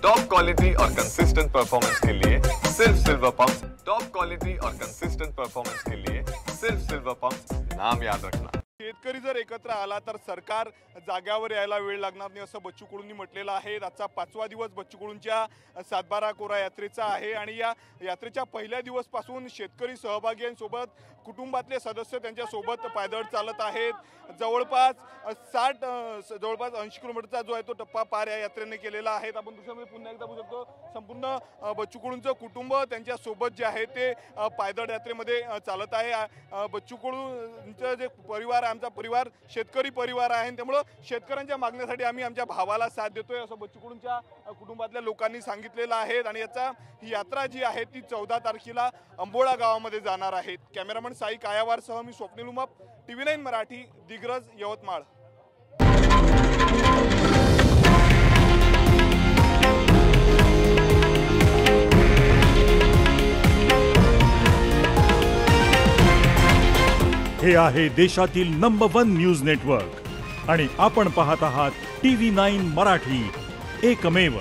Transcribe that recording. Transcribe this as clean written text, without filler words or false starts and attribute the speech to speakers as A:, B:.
A: Top quality और consistent performance के लिए सिर्फ सिल्वर पंप्स। टॉप क्वालिटी और कंसिस्टेंट परफॉर्मेंस के लिए सिर्फ सिल्वर पंप्स, नाम याद रखना।
B: शेतकरी जर एकत्र आला तर सरकार जाग्यावर यायला वेळ लागणार नाही असं बच्चू कडूंनी म्हटलेलं आहे। आजचा 5वा दिवस बच्चू कडूंच्या सातबारा कोरा यात्रेचा आहे आणि या यात्रेच्या पहिल्या दिवसपासून शेतकरी सहभागींसोबत कुटुंबातले सदस्य त्यांच्या सोबत पायदळ चालत आहेत। जवळपास 80 किलोमीटरचा जो आहे तो टप्पा पार या यात्रेने केलेला आहे। आपण दुसऱ्यामध्ये पुन्हा एकदा बघू शकतो संपूर्ण बच्चू कडूंचं कुटुंब त्यांच्या सोबत जे आहे ते पायदळ यात्रेमध्ये चालत आहे। बच्चू कडूंचं जे परिवार आहे, आमचा परिवार शेतकरी परिवार आहे, त्यामुळे शेतकऱ्यांच्या मागण्यासाठी आम्ही आमच्या भावाला साथ देतोय असं बच्चू कडूंच्या कुटुंबातल्या लोकांनी सांगितलेलं आहे। आणि याचा ही यात्रा जी आहे ती 14 तारखेला अंबोळा गावामध्ये जाणार आहे। कॅमेरामन साई कायावारसह मी स्वप्नील उमाप, TV9 मराठी, दिग्रज, यवतमाळ।
C: हे आहे देशातील नंबर 1 न्यूज नेटवर्क आणि आपण पाहत आहात TV9 मराठी, एकमेव।